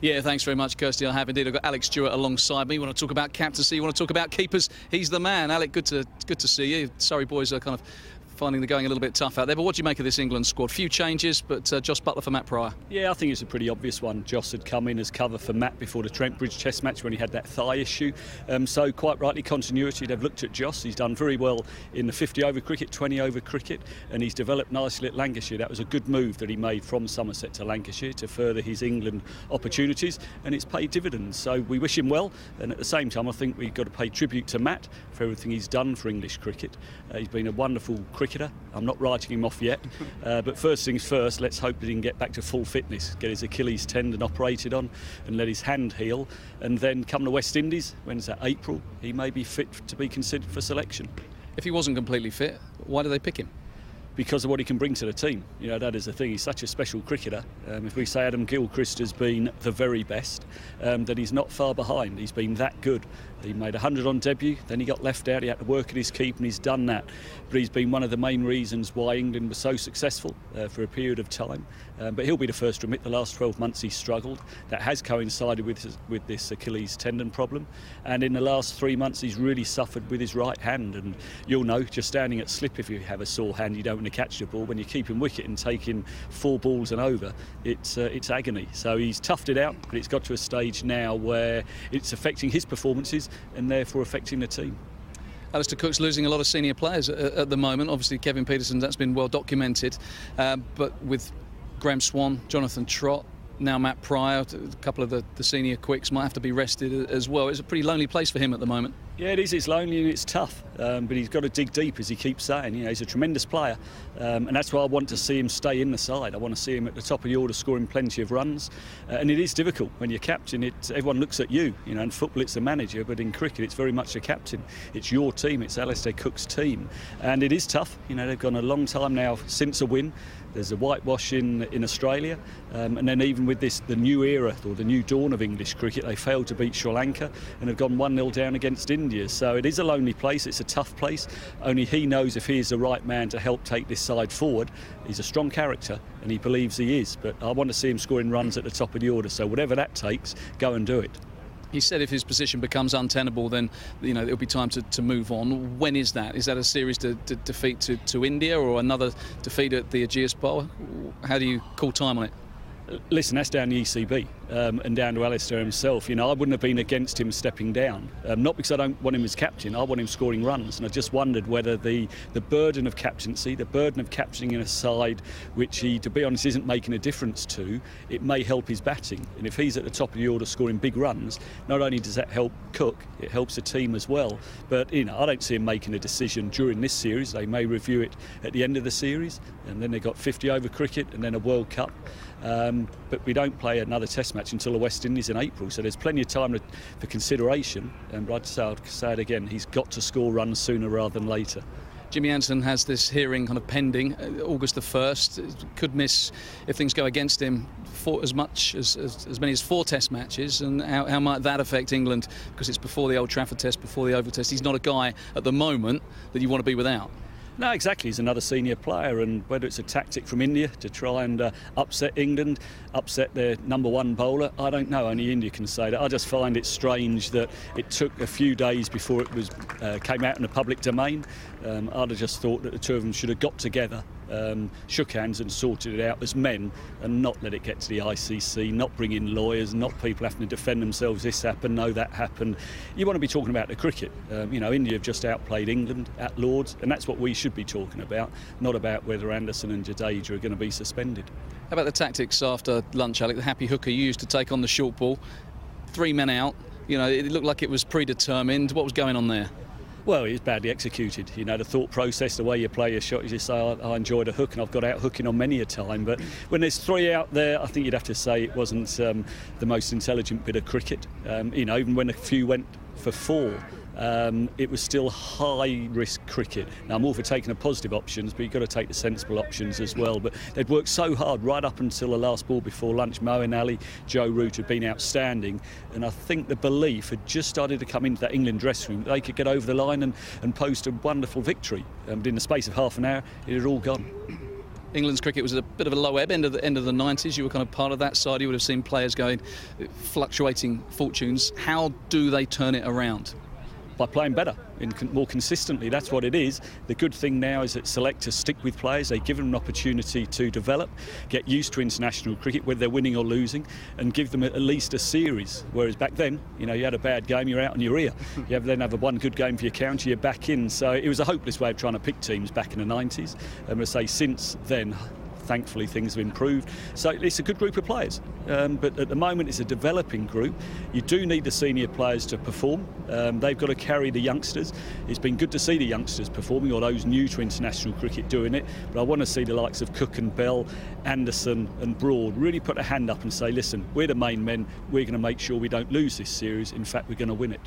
Yeah, thanks very much, Kirsty. I have indeed. I've got Alec Stewart alongside me. You want to talk about captaincy, you want to talk about keepers. He's the man. Alec, good to see you. Surrey boys are kind of finding the going a little bit tough out there. But what do you make of this England squad? Few changes, but Joss Buttler for Matt Pryor. Yeah, I think it's a pretty obvious one. Joss had come in as cover for Matt before the Trent Bridge Test match when he had that thigh issue. So quite rightly, continuity. They've looked at Joss. He's done very well in the 50-over cricket, 20-over cricket, and he's developed nicely at Lancashire. That was a good move that he made from Somerset to Lancashire to further his England opportunities, and it's paid dividends. So we wish him well, and at the same time, I think we've got to pay tribute to Matt for everything he's done for English cricket. He's been a wonderful cricketer. I'm not writing him off yet, but first things first, let's hope that he can get back to full fitness, get his Achilles tendon operated on and let his hand heal, and then come to West Indies, when's that, April, he may be fit to be considered for selection. If he wasn't completely fit, why do they pick him? Because of what he can bring to the team. You know, that is the thing. He's such a special cricketer. If we say Adam Gilchrist has been the very best, then he's not far behind. He's been that good. He made 100 on debut, then he got left out. He had to work at his keep, and he's done that. But he's been one of the main reasons why England was so successful for a period of time. But he'll be the first to admit the last 12 months he's struggled. That has coincided with this Achilles tendon problem. And in the last 3 months, he's really suffered with his right hand. And you'll know, just standing at slip, if you have a sore hand, you don't want to catch the ball. When you're keeping wicket and taking 4 balls and over, it's agony. So he's toughed it out, but it's got to a stage now where it's affecting his performances and therefore affecting the team. Alastair Cook's losing a lot of senior players at the moment. Obviously, Kevin Peterson, that's been well documented. But with Graham Swan, Jonathan Trott, now Matt Pryor, a couple of the senior quicks might have to be rested as well. It's a pretty lonely place for him at the moment. Yeah, it is. It's lonely and it's tough, but he's got to dig deep, as he keeps saying. You know, he's a tremendous player, and that's why I want to see him stay in the side. I want to see him at the top of the order, scoring plenty of runs. And it is difficult when you're captain. Everyone looks at you. You know, in football it's the manager, but in cricket it's very much the captain. It's your team. It's Alastair Cook's team, and it is tough. You know, they've gone a long time now since a win. There's a whitewash in Australia, and then even with the new era or the new dawn of English cricket, they failed to beat Sri Lanka and have gone 1-0 down against India. So it is a lonely place, it's a tough place. Only he knows if he is the right man to help take this side forward. He's a strong character and he believes he is, but I want to see him scoring runs at the top of the order. So whatever that takes, go and do it. He said if his position becomes untenable, then it'll be time to move on. When is that? Is that a series defeat to India or another defeat at the Ageas Bowl? How do you call time on it? Listen, that's down the ECB and down to Alastair himself. You know, I wouldn't have been against him stepping down. Not because I don't want him as captain, I want him scoring runs. And I just wondered whether the burden of captaincy, the burden of captaining in a side which he, to be honest, isn't making a difference to, it may help his batting. And if he's at the top of the order scoring big runs, not only does that help Cook, it helps the team as well. But, I don't see him making a decision during this series. They may review it at the end of the series. And then they've got 50-over cricket and then a World Cup. But we don't play another Test match until the West Indies in April, so there's plenty of time for consideration. And I'd say it again, he's got to score runs sooner rather than later. Jimmy Anderson has this hearing kind of pending, August the 1st. Could miss, if things go against him, for as many as 4 Test matches. And how might that affect England? Because it's before the Old Trafford Test, before the Oval Test. He's not a guy at the moment that you want to be without. No, exactly. He's another senior player, and whether it's a tactic from India to try and upset England, upset their number 1 bowler, I don't know. Only India can say that. I just find it strange that it took a few days before it was came out in the public domain. I'd have just thought that the two of them should have got together, shook hands and sorted it out as men, and not let it get to the ICC, not bring in lawyers, not people having to defend themselves. This happened, no, that happened. You want to be talking about the cricket. India have just outplayed England at Lords, and that's what we should be talking about, not about whether Anderson and Jadeja are going to be suspended. How about the tactics after lunch, Alec? The happy hooker used to take on the short ball, 3 men out. It looked like it was predetermined. What was going on there? Well, it was badly executed. The thought process, the way you play your shot, you just say, I enjoyed a hook, and I've got out hooking on many a time. But when there's 3 out there, I think you'd have to say it wasn't the most intelligent bit of cricket. Even when a few went for 4, it was still high-risk cricket. Now, I'm all for taking the positive options, but you've got to take the sensible options as well. But they'd worked so hard right up until the last ball before lunch. Moeen Ali, Joe Root had been outstanding, and I think the belief had just started to come into that England dressing room. They could get over the line and post a wonderful victory. But in the space of half an hour, it had all gone. England's cricket was at a bit of a low ebb, end of the 90s. You were kind of part of that side. You would have seen players going, fluctuating fortunes. How do they turn it around? By playing better and more consistently. That's what it is. The good thing now is that selectors stick with players. They give them an opportunity to develop, get used to international cricket, whether they're winning or losing, and give them at least a series. Whereas back then, you had a bad game, you're out on your ear. You then have one good game for your county, you're back in. So it was a hopeless way of trying to pick teams back in the 90s. And I say since then, thankfully things have improved. So it's a good group of players, but at the moment it's a developing group. You do need the senior players to perform. They've got to carry the youngsters. It's been good to see the youngsters performing, or those new to international cricket doing it, but I want to see the likes of Cook and Bell, Anderson and Broad really put a hand up and say, listen, we're the main men, we're going to make sure we don't lose this series, in fact we're going to win it.